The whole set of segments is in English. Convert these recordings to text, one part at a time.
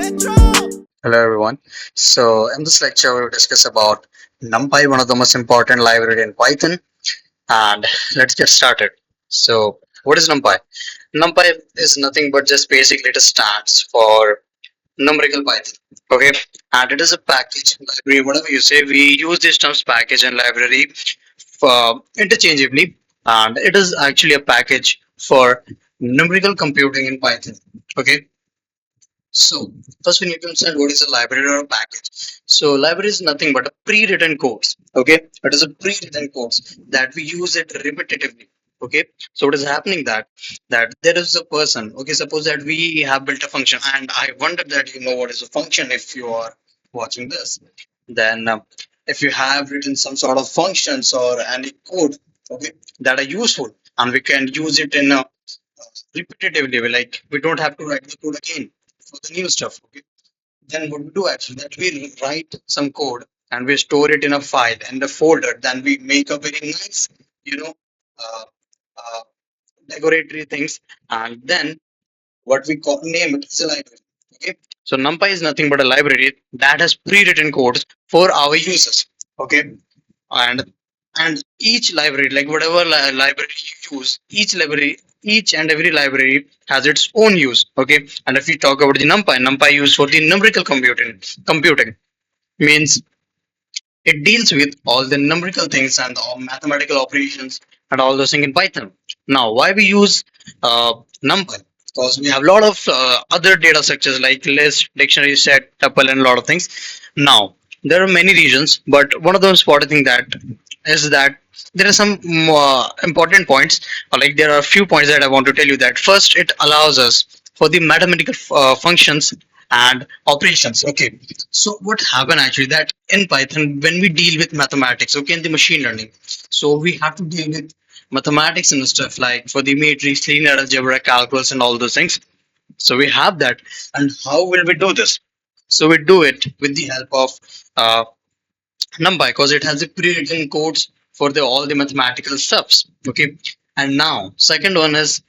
Hello everyone. So in this lecture we will discuss about NumPy, one of the most important library in Python, and let's get started. So what is NumPy? NumPy is nothing but just basically it stands for numerical Python. Okay, and it is a package library. Whatever you say, we use these terms package and library interchangeably, and it is actually a package for numerical computing in Python. Okay, so first we need to understand what is a library or a package. So library is nothing but a pre-written codes. Okay, it is a pre-written codes that we use it repetitively. Okay, so what is happening that there is a person. Okay, suppose that we have built a function, and I wonder that you know what is a function if you are watching this. Then if you have written some sort of functions or any code, okay, that are useful, and we can use it in a repetitively, like we don't have to write the code again for the new stuff. Okay, then what we do actually that we write some code and we store it in a file and a folder. Then we make a very nice, you know, uh, uh, decoratory things, and then what we call name it is a library. Okay, so NumPy is nothing but a library that has pre-written codes for our users. Okay, and each library, like whatever library you use, each and every library has its own use. Okay, and if we talk about the NumPy used for the numerical computing means it deals with all the numerical things and all mathematical operations and all those things in Python. Now, why we use NumPy? Because we have a lot of other data structures like list, dictionary, set, tuple, and a lot of things. Now, there are many regions, but one of the most important thing that is that there are some important points, or like there are a few points that I want to tell you. That first, it allows us for the mathematical functions and operations. Okay, so what happen actually that in Python when we deal with mathematics, okay, in the machine learning, so we have to deal with mathematics and stuff like for the matrix, linear algebra, calculus, and all those things. So we have that, and how will we do this? So we do it with the help of uh, NumPy because it has the pre-written codes for the all the mathematical stuffs. Okay, and now second one is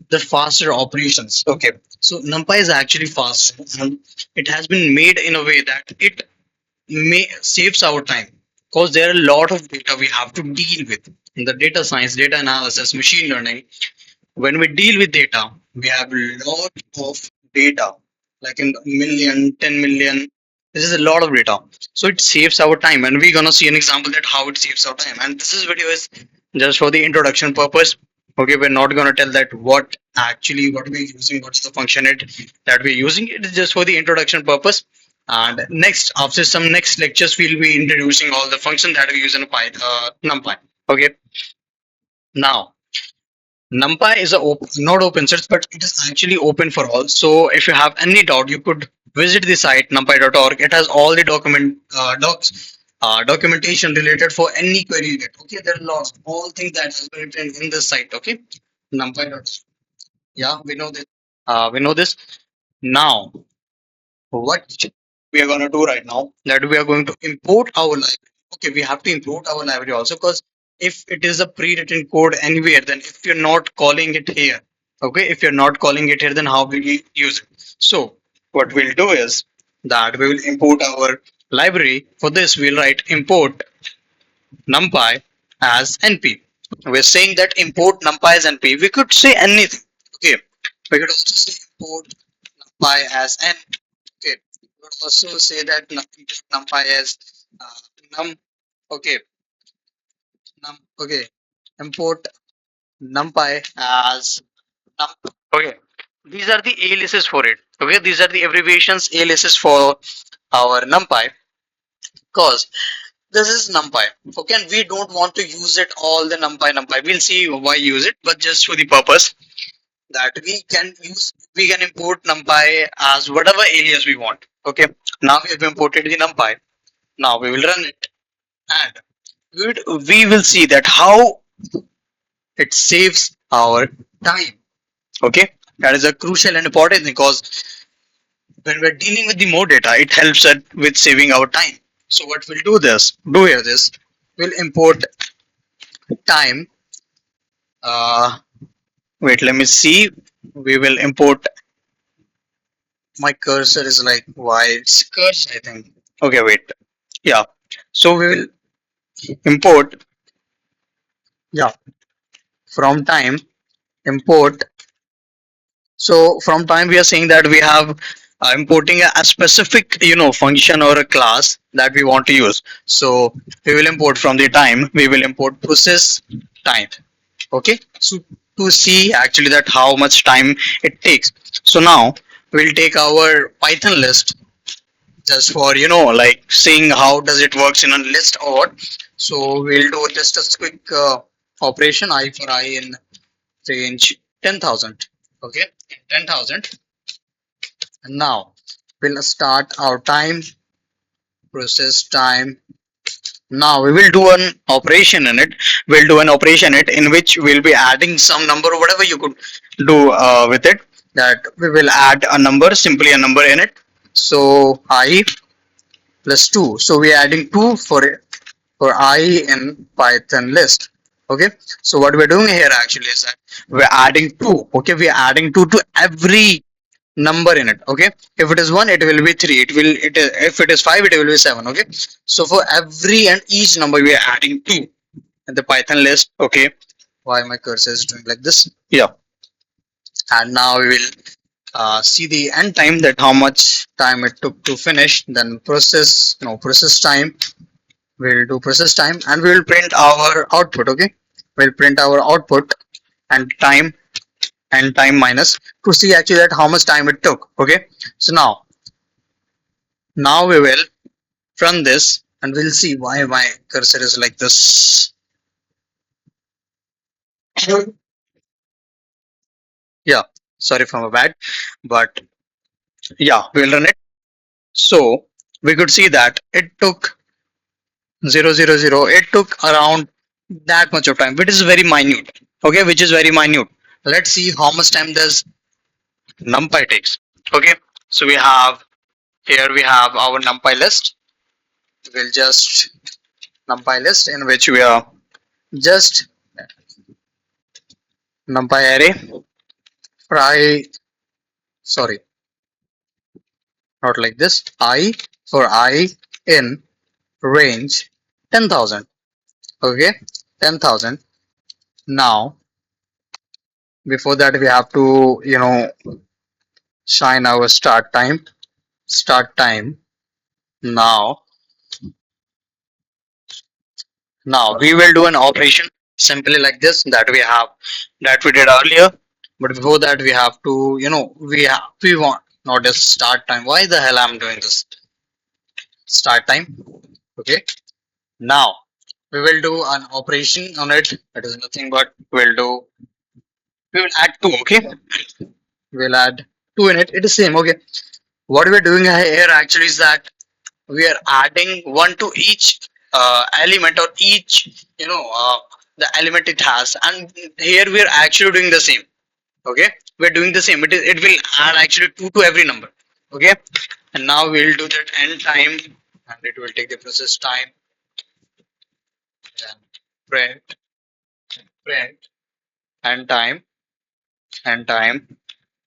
the faster operations. Okay, so NumPy is actually fast, and it has been made in a way that it may saves our time because there are a lot of data we have to deal with in the data science, data analysis, machine learning. When we deal with data, we have a lot of data, like in million, 10 million. This is a lot of data. So it saves our time, and we're gonna see an example that how it saves our time. And this is video is just for the introduction purpose. Okay, we're not gonna tell that what actually what we're using, what's the function it that we're using. It is just for the introduction purpose. And next, after some next lectures, we'll be introducing all the functions that we use in Python, NumPy. Okay, now NumPy is a not open source, but it is actually open for all. So if you have any doubt, you could visit the site numpy.org. It has all the documentation related for any query. Okay, there are lots, all things that has been written in this site. Okay, numpy.org. Yeah, we know this. We know this. Now, what we are going to do right now that we are going to import our library. Okay, we have to import our library also because if it is a pre-written code anywhere, then if you're not calling it here, okay, if you're not calling it here, then how will you use it? So what we'll do is that we will import our library. For this, we'll write import numpy as np. We're saying that import numpy as np. We could say anything. Okay, we could also say import numpy as n. Okay, we could also say that import numpy as num. Okay, okay, import numpy as num. Okay, these are the aliases for it. Okay, these are the abbreviations aliases for our numpy because this is NumPy. Okay, and we don't want to use it all the NumPy. We'll see why use it, but just for the purpose that we can import NumPy as whatever alias we want. Okay, now we have imported the NumPy. Now we will run it, and we will see that how it saves our time. Okay, that is a crucial and important thing because when we're dealing with the more data, it helps us with saving our time. So what we'll do here is we'll import time. Uh, Wait, let me see. We will import My cursor is like why it's cursor, I think. Okay, wait. Yeah. So we will import, yeah, from time import. So from time we are saying that we have importing a specific function or a class that we want to use. So we will import from the time, we will import process time. Okay, so to see actually that how much time it takes. So now we'll take our Python list just for like seeing how does it works in a list or what. So we'll do just a quick operation I for I in range 10,000. Okay, 10,000. And now we'll start our time, process time. Now we will do an operation in it. We'll do an operation it in which we'll be adding some number or whatever you could do with it. That we will add a number, simply a number in it. So I plus 2. So we are adding 2 for I in Python list. Okay. So what we're doing here actually is that we're adding 2. Okay. We are adding 2 to every number in it. Okay, if it is 1 it will be 3, if it is 5 it will be 7. Okay, so for every and each number we are adding 2 in the Python list. Okay, why my cursor is doing like this? Yeah. And now we will see the end time, that how much time it took to finish. Then process, process time. We'll do process time and we will print our output. Okay, we'll print our output and time minus to see actually that how much time it took. Okay, so now we will run this and we'll see why my cursor is like this. Yeah, sorry for my bad, but yeah, we'll run it. So we could see that it took 000. It took around that much of time, which is very minute. Okay, which is very minute. Let's see how much time does NumPy takes. Okay, so we have here we have our NumPy list. We'll just NumPy list in which we are just NumPy array for I, sorry, not like this, I for I in range 10,000. Okay, 10,000. Now before that we have to shine our start time. Now now we will do an operation simply like this that we did earlier. But before that we have to we want not just start time. Why the hell I'm doing this start time? Okay, now we will do an operation on it. That is nothing but we will add 2. Okay, we'll add 2 in it. It is same. Okay, what we're doing here actually is that we are adding 1 to each element, or each the element it has. And here we are actually doing the same. Okay, we're doing the same. It will add actually 2 to every number. Okay, and now we'll do that end time and it will take the process time. Then print end time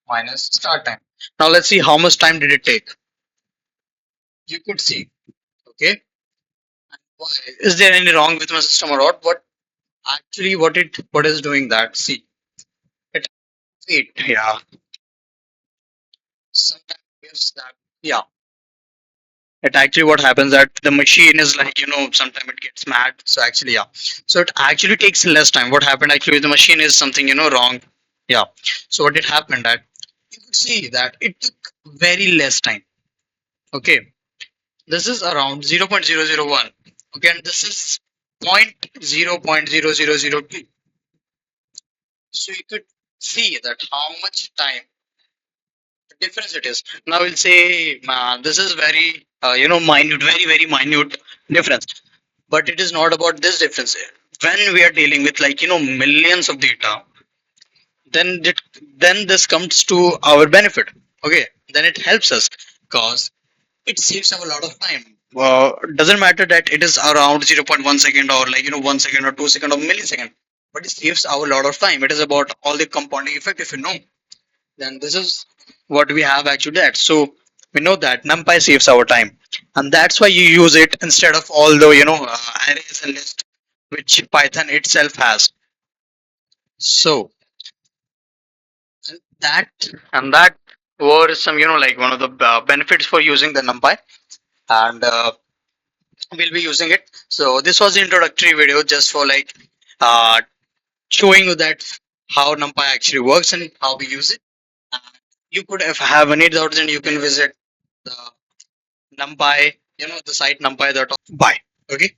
minus start time. Now let's see how much time did it take. You could see. Okay, why is there any wrong with my system or what? What is doing that? See it. Wait, yeah, sometimes gives that. Yeah, it actually what happens that the machine is like sometimes it gets mad. So actually, yeah, so it actually takes less time. What happened actually with the machine is something wrong. Yeah, so what did happen that you could see that it took very less time. Okay, this is around 0.001. Okay, and this is point 0.0002. So you could see that how much time difference it is. Now we'll say this is very minute, very very minute difference. But it is not about this difference. When we are dealing with like millions of data, then then this comes to our benefit. Okay, then it helps us because it saves a lot of time. Doesn't matter that it is around 0.1 second or like 1 second or 2 second or millisecond, but it saves a lot of time. It is about all the compounding effect. If you know, then this is what we have actually that. So we know that NumPy saves our time, and that's why you use it instead of all the arrays and list which Python itself has. So that that were some like one of the benefits for using the NumPy, and we'll be using it. So this was the introductory video just for like uh, showing you that how NumPy actually works and how we use it. And you could, if have any doubts, then you can visit the NumPy, the site numpy.by. Okay.